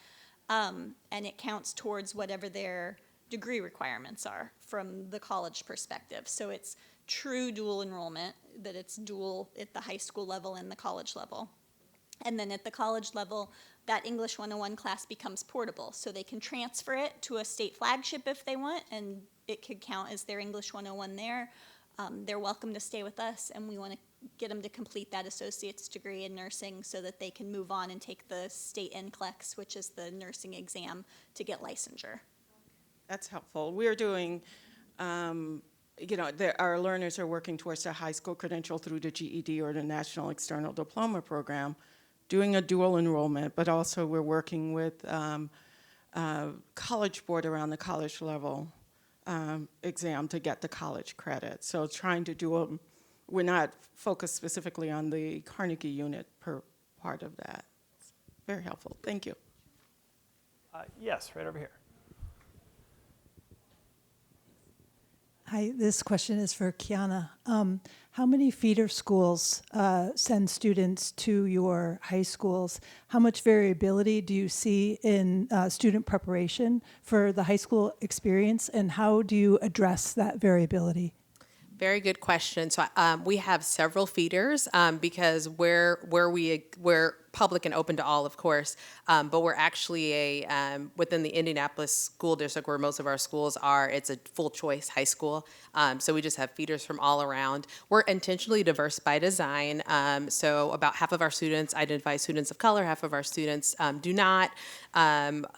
And it counts towards whatever their degree requirements are from the college perspective. So it's true dual enrollment, that it's dual at the high school level and the college level. And then at the college level, that English 101 class becomes portable. So they can transfer it to a state flagship if they want, and it could count as their English 101 there. They're welcome to stay with us, and we want to get them to complete that associate's degree in nursing so that they can move on and take the state NCLEX, which is the nursing exam, to get licensure. That's helpful. We're doing, our learners are working towards a high school credential through the GED or the National External Diploma Program, doing a dual enrollment, but also we're working with College Board around the college level exam to get the college credit. So trying to do them, we're not focused specifically on the Carnegie unit per part of that. Very helpful. Thank you. Yes, right over here. Hi, this question is for Keeanna. How many feeder schools send students to your high schools? How much variability do you see in student preparation for the high school experience, and how do you address that variability? Very good question. So we have several feeders because where public and open to all, of course, but we're actually within the Indianapolis School District, where most of our schools are, it's a full choice high school. So we just have feeders from all around. We're intentionally diverse by design. So about half of our students identify students of color, half of our students do not.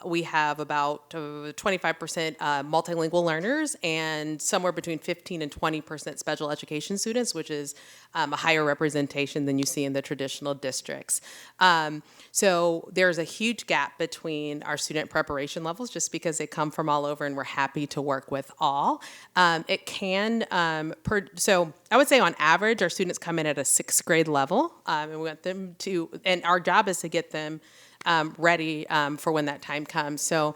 We have about 25% multilingual learners and somewhere between 15 and 20% special education students, which is a higher representation than you see in the traditional districts. So there's a huge gap between our student preparation levels just because they come from all over, and we're happy to work with all. It can, so I would say on average, our students come in at a 6th grade level, and we want them to, and our job is to get them ready for when that time comes. So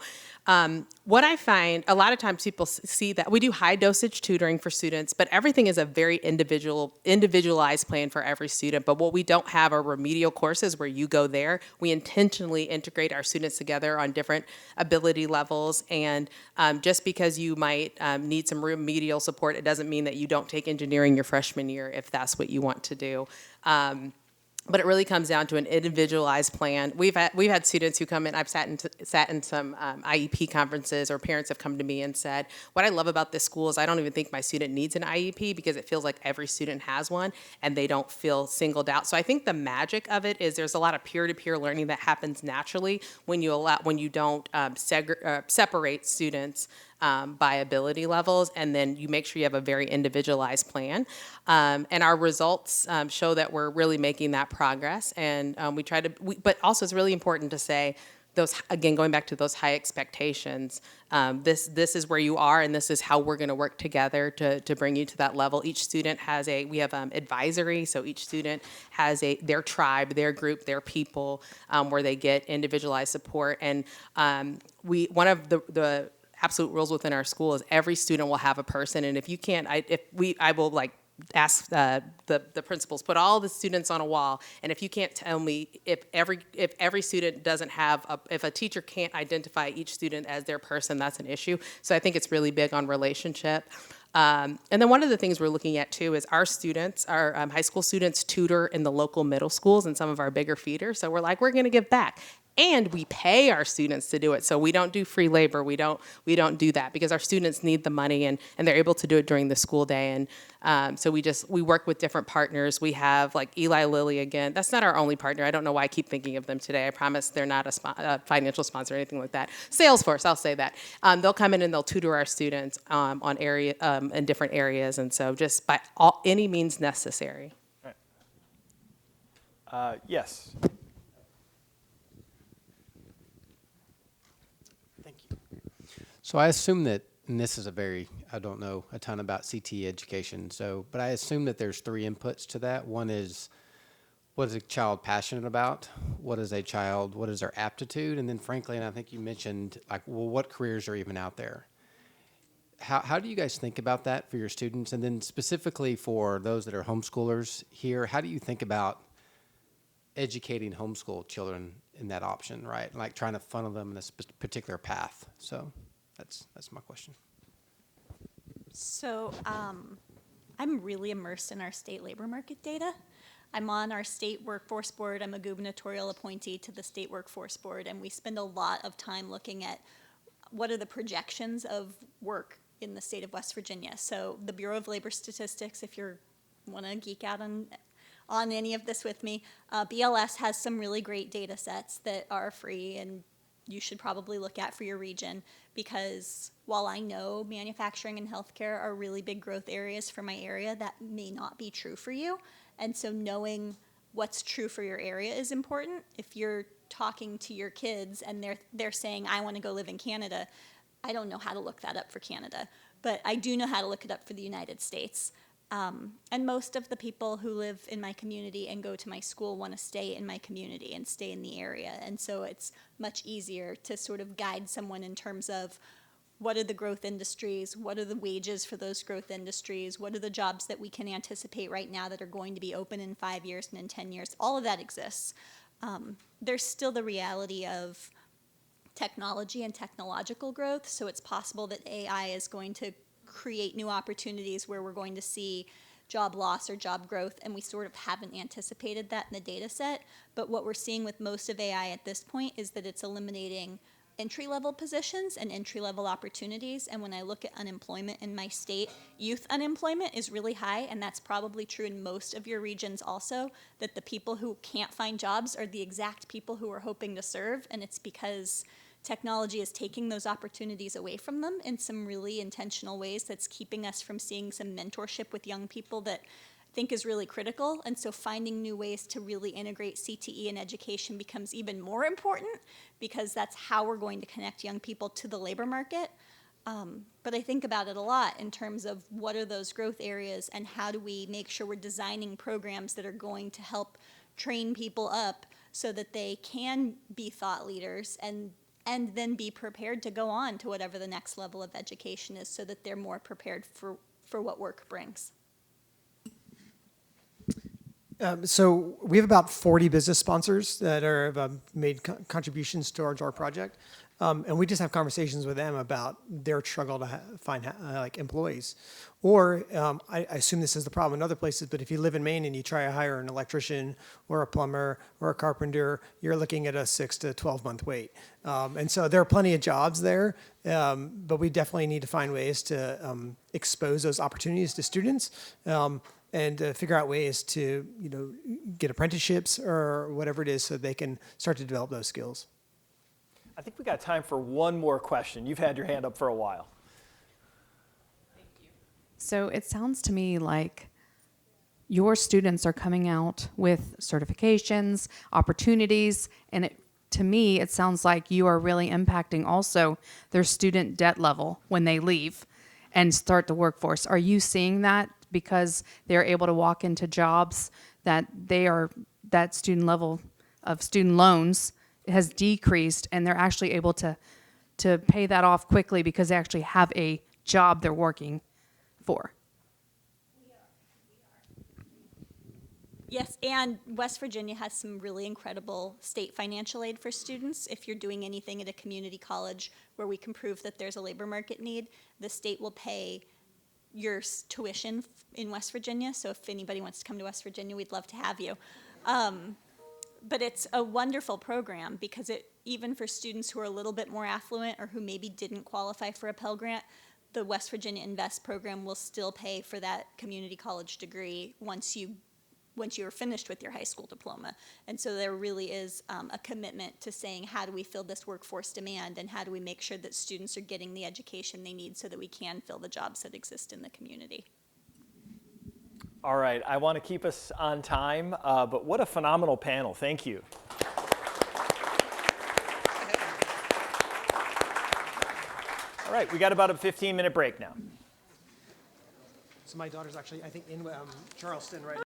what I find, a lot of times people see that we do high dosage tutoring for students, but everything is a very individualized plan for every student. But what we don't have are remedial courses where you go there. We intentionally integrate our students together on different ability levels. And just because you might need some remedial support, it doesn't mean that you don't take engineering your freshman year if that's what you want to do. But it really comes down to an individualized plan. We've had students who come in. I've sat in some IEP conferences, or parents have come to me and said, "What I love about this school is I don't even think my student needs an IEP because it feels like every student has one, and they don't feel singled out." So I think the magic of it is there's a lot of peer-to-peer learning that happens naturally when you don't separate students by ability levels, and then you make sure you have a very individualized plan. And our results show that we're really making that progress. And but also it's really important to say, those, again, going back to those high expectations, this is where you are, and this is how we're gonna work together to bring you to that level. Each student has we have advisory, so each student has their tribe, their group, their people, where they get individualized support. And one of the absolute rules within our school is every student will have a person, and if you can't, I will ask the principals, put all the students on a wall, and if you can't tell me if every student doesn't have if a teacher can't identify each student as their person, that's an issue. So I think it's really big on relationship. And then one of the things we're looking at too is our students, our high school students, tutor in the local middle schools and some of our bigger feeders. So we're going to give back. And we pay our students to do it. So we don't do free labor. We don't do that because our students need the money, and they're able to do it during the school day. And so we work with different partners. We have Eli Lilly again. That's not our only partner. I don't know why I keep thinking of them today. I promise they're not a financial sponsor or anything like that. Salesforce, I'll say that. They'll come in and they'll tutor our students in different areas. And so just by any means necessary. Right. Yes. So I assume that, and this is I don't know a ton about CTE education, but I assume that there's 3 inputs to that. One is, what is a child passionate about? What is their aptitude? And then frankly, and I think you mentioned, what careers are even out there? How do you guys think about that for your students? And then specifically for those that are homeschoolers here, how do you think about educating homeschool children in that option, right? Trying to funnel them in this particular path. So that's my question. So I'm really immersed in our state labor market data. I'm on our state workforce board. I'm a gubernatorial appointee to the state workforce board, and we spend a lot of time looking at what are the projections of work in the state of West Virginia. So the Bureau of Labor Statistics, if you want to geek out on any of this with me, BLS has some really great data sets that are free and you should probably look at for your region, because while I know manufacturing and healthcare are really big growth areas for my area, that may not be true for you. And so knowing what's true for your area is important. If you're talking to your kids and they're saying, I want to go live in Canada, I don't know how to look that up for Canada, but I do know how to look it up for the United States. And most of the people who live in my community and go to my school want to stay in my community and stay in the area. And so it's much easier to sort of guide someone in terms of what are the growth industries, what are the wages for those growth industries, what are the jobs that we can anticipate right now that are going to be open in 5 years and in 10 years. All of that exists. There's still the reality of technology and technological growth, so it's possible that AI is going to create new opportunities where we're going to see job loss or job growth, and we sort of haven't anticipated that in the data set. But what we're seeing with most of AI at this point is that it's eliminating entry-level positions and entry-level opportunities. And when I look at unemployment in my state, youth unemployment is really high, and that's probably true in most of your regions also, that the people who can't find jobs are the exact people who we're hoping to serve, and it's because technology is taking those opportunities away from them in some really intentional ways that's keeping us from seeing some mentorship with young people that I think is really critical. And so finding new ways to really integrate CTE in education becomes even more important, because that's how we're going to connect young people to the labor market. But I think about it a lot in terms of what are those growth areas and how do we make sure we're designing programs that are going to help train people up so that they can be thought leaders and then be prepared to go on to whatever the next level of education is, so that they're more prepared for what work brings. So we have about 40 business sponsors that have made contributions towards our project. And we just have conversations with them about their struggle to find like employees. Or I assume this is the problem in other places, but if you live in Maine and you try to hire an electrician or a plumber or a carpenter, you're looking at a 6 to 12 month wait. And so there are plenty of jobs there, but we definitely need to find ways to expose those opportunities to students. And figure out ways to, get apprenticeships or whatever it is so they can start to develop those skills. I think we got time for one more question. You've had your hand up for a while. So it sounds to me like your students are coming out with certifications, opportunities, and to me, it sounds like you are really impacting also their student debt level when they leave and start the workforce. Are you seeing that because they're able to walk into jobs that that student level of student loans has decreased and they're actually able to pay that off quickly because they actually have a job they're working for? Yes, and West Virginia has some really incredible state financial aid for students. If you're doing anything at a community college where we can prove that there's a labor market need, the state will pay your tuition in West Virginia. So if anybody wants to come to West Virginia, we'd love to have you. But it's a wonderful program because even for students who are a little bit more affluent or who maybe didn't qualify for a Pell Grant, the West Virginia Invest program will still pay for that community college degree once you're finished with your high school diploma. And so there really is a commitment to saying, how do we fill this workforce demand and how do we make sure that students are getting the education they need so that we can fill the jobs that exist in the community? All right, I want to keep us on time, but what a phenomenal panel. Thank you. All right, we got about a 15-minute break now. So my daughter's actually, I think, in Charleston right now.